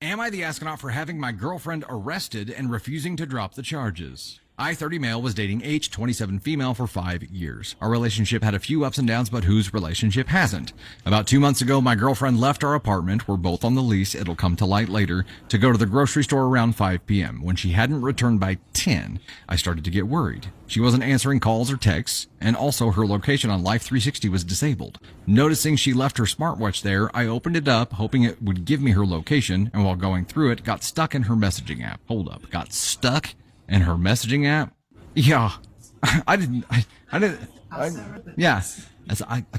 Am I the astronaut for having my girlfriend arrested and refusing to drop the charges? I, 30 male, was dating H, 27 female, for 5 years. Our relationship had a few ups and downs, but whose relationship hasn't? About 2 months ago, my girlfriend left our apartment, we're both on the lease, it'll come to light later, to go to the grocery store around 5 p.m. When she hadn't returned by 10, I started to get worried. She wasn't answering calls or texts, and also her location on Life 360 was disabled. Noticing she left her smartwatch there, I opened it up, hoping it would give me her location, and while going through it, got stuck in her messaging app. Hold up, got stuck in her messaging app? Yeah. I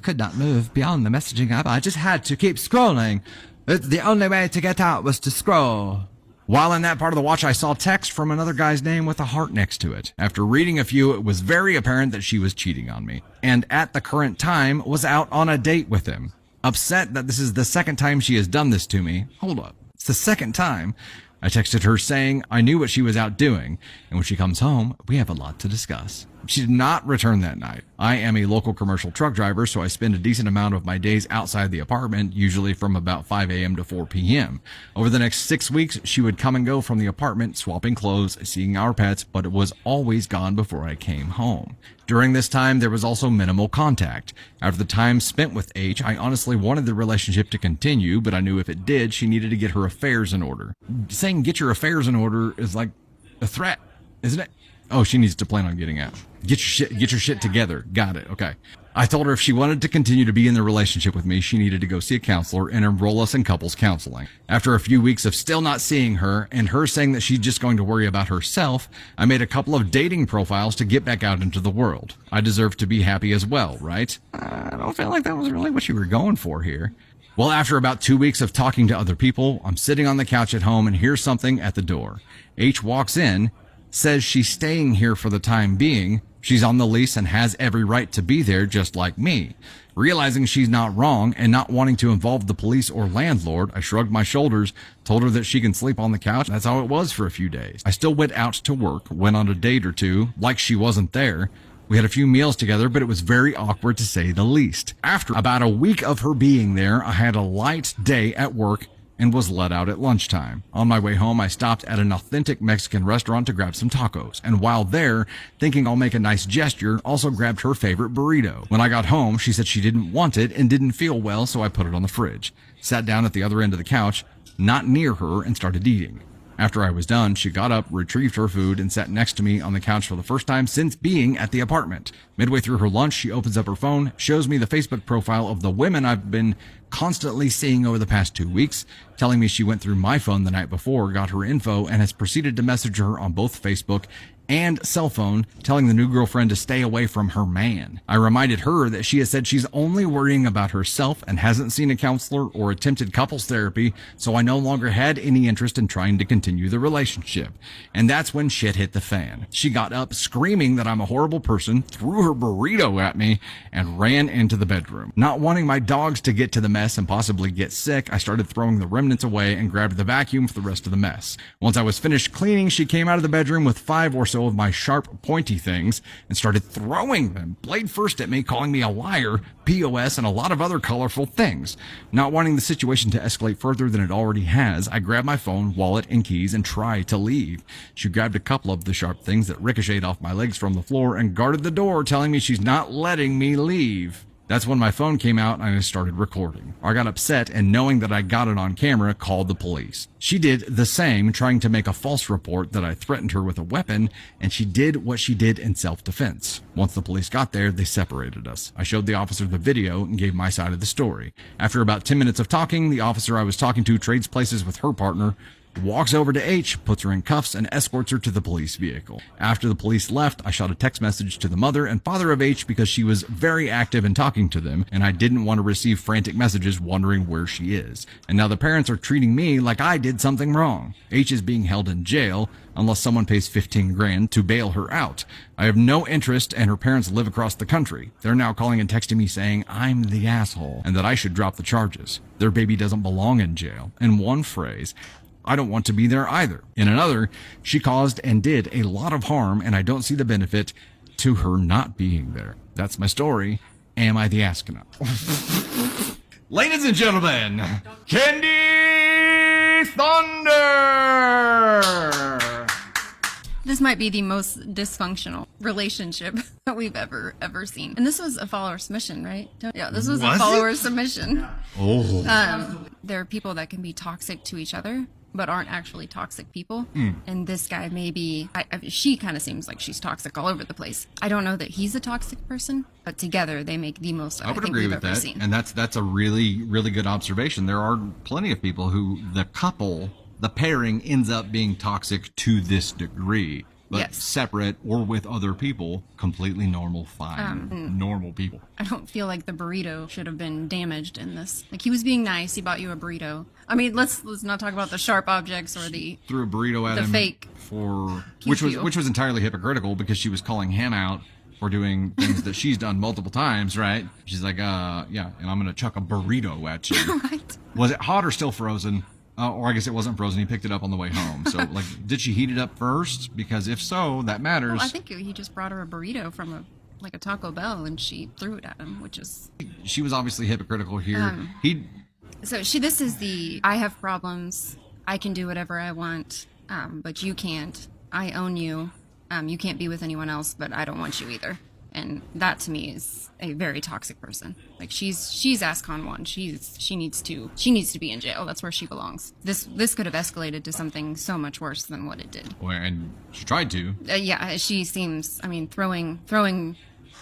could not move beyond the messaging app. I just had to keep scrolling. The only way to get out was to scroll. While in that part of the watch, I saw text from another guy's name with a heart next to it. After reading a few, it was very apparent that she was cheating on me, and at the current time was out on a date with him. Upset that this is the second time she has done this to me. Hold up. It's the second time. I texted her saying I knew what she was out doing, and when she comes home, we have a lot to discuss. She did not return that night. I am a local commercial truck driver, so I spend a decent amount of my days outside the apartment, usually from about 5 a.m. to 4 p.m. Over the next 6 weeks, she would come and go from the apartment, swapping clothes, seeing our pets, but it was always gone before I came home. During this time, there was also minimal contact. After the time spent with H, I honestly wanted the relationship to continue, but I knew if it did, she needed to get her affairs in order. Saying get your affairs in order is like a threat, isn't it? Oh, she needs to plan on getting out. Get your shit together. Got it. Okay. I told her if she wanted to continue to be in the relationship with me, she needed to go see a counselor and enroll us in couples counseling. After a few weeks of still not seeing her and her saying that she's just going to worry about herself, I made a couple of dating profiles to get back out into the world. I deserve to be happy as well, right? I don't feel like that was really what you were going for here. Well, after about 2 weeks of talking to other people, I'm sitting on the couch at home and hear something at the door. H walks in, says she's staying here for the time being. She's on the lease and has every right to be there just like me. Realizing she's not wrong and not wanting to involve the police or landlord, I shrugged my shoulders, told her that she can sleep on the couch. That's how it was for a few days. I still went out to work, went on a date or two, like she wasn't there. We had a few meals together, but it was very awkward to say the least. After about a week of her being there, I had a light day at work and was let out at lunchtime. On my way home, I stopped at an authentic Mexican restaurant to grab some tacos, and while there, thinking I'll make a nice gesture, also grabbed her favorite burrito. When I got home, she said she didn't want it and didn't feel well, so I put it on the fridge. Sat down at the other end of the couch, not near her, and started eating. After I was done, she got up, retrieved her food, and sat next to me on the couch for the first time since being at the apartment. Midway through her lunch, she opens up her phone, shows me the Facebook profile of the women I've been constantly seeing over the past 2 weeks, telling me she went through my phone the night before, got her info, and has proceeded to message her on both Facebook and cell phone, telling the new girlfriend to stay away from her man. I reminded her that she has said she's only worrying about herself and hasn't seen a counselor or attempted couples therapy, so I no longer had any interest in trying to continue the relationship. And that's when shit hit the fan. She got up screaming that I'm a horrible person, threw her burrito at me, and ran into the bedroom. Not wanting my dogs to get to the mess and possibly get sick, I started throwing the remnants away and grabbed the vacuum for the rest of the mess. Once I was finished cleaning, she came out of the bedroom with 5 or so of my sharp, pointy things and started throwing them, blade first at me, calling me a liar, POS, and a lot of other colorful things. Not wanting the situation to escalate further than it already has, I grabbed my phone, wallet, and keys and tried to leave. She grabbed a couple of the sharp things that ricocheted off my legs from the floor and guarded the door, telling me she's not letting me leave. That's when my phone came out and I started recording. I got upset and knowing that I got it on camera, called the police. She did the same, trying to make a false report that I threatened her with a weapon, and she did what she did in self-defense. Once the police got there, they separated us. I showed the officer the video and gave my side of the story. After about 10 minutes of talking, the officer I was talking to trades places with her partner, walks over to H, puts her in cuffs, and escorts her to the police vehicle. After the police left, I shot a text message to the mother and father of H because she was very active in talking to them, and I didn't want to receive frantic messages wondering where she is. And now the parents are treating me like I did something wrong. H is being held in jail unless someone pays 15 grand to bail her out. I have no interest, and her parents live across the country. They're now calling and texting me saying I'm the asshole and that I should drop the charges. Their baby doesn't belong in jail. In one phrase, I don't want to be there either. In another, she caused and did a lot of harm, and I don't see the benefit to her not being there. That's my story. Am I the astronaut? Ladies and gentlemen, Candy thunder. This might be the most dysfunctional relationship that we've ever seen. And this was a follower submission, right? Yeah, this was a follower submission. Oh. There are people that can be toxic to each other, but aren't actually toxic people. And this guy maybe, she kind of seems like she's toxic all over the place. I don't know that he's a toxic person, but together they make the most I would agree with that. Seen. And that's a really, really good observation. There are plenty of people who the pairing ends up being toxic to this degree. But yes. Separate or with other people, completely normal, fine, normal people. I don't feel like the burrito should have been damaged in this. Like, he was being nice. He bought you a burrito. I mean, let's not talk about the sharp objects or the threw a burrito at him fake for which was entirely hypocritical because she was calling him out for doing things that she's done multiple times, right? She's like, yeah, and I'm gonna chuck a burrito at you. Right. Was it hot or still frozen? Or I guess it wasn't frozen. He picked it up on the way home. So, like, did she heat it up first? Because if so, that matters. Well, I think he just brought her a burrito from a Taco Bell, and she threw it at him, which is... She was obviously hypocritical here. This is the, I have problems, I can do whatever I want, but you can't. I own you. You can't be with anyone else, but I don't want you either. And that to me is a very toxic person. Like, she's ASCON 1. She needs to be in jail. That's where she belongs. This could have escalated to something so much worse than what it did. Well, and she tried to. Yeah, she seems, I mean, throwing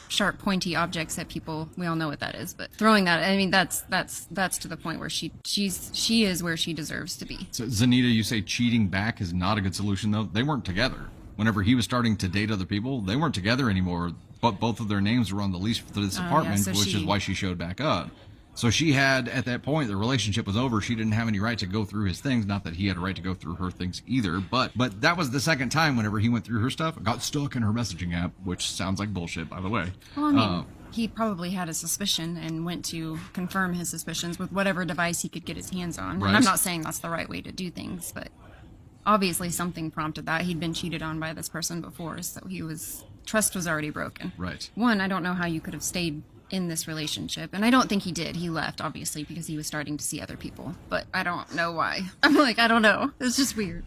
sharp, pointy objects at people. We all know what that is, but throwing that, I mean, that's to the point where she is where she deserves to be. So, Zanita, you say cheating back is not a good solution, though. They weren't together. Whenever he was starting to date other people, they weren't together anymore. But both of their names were on the lease for this apartment, which is why she showed back up. So she had, at that point, the relationship was over. She didn't have any right to go through his things. Not that he had a right to go through her things either. But that was the second time whenever he went through her stuff, got stuck in her messaging app, which sounds like bullshit, by the way. Well, I mean, he probably had a suspicion and went to confirm his suspicions with whatever device he could get his hands on. Right. And I'm not saying that's the right way to do things, but obviously something prompted that. He'd been cheated on by this person before, so trust was already broken. Right. One, I don't know how you could have stayed in this relationship, and I don't think he did. He left, obviously, because he was starting to see other people, but I don't know why. I'm like, I don't know. It's just weird.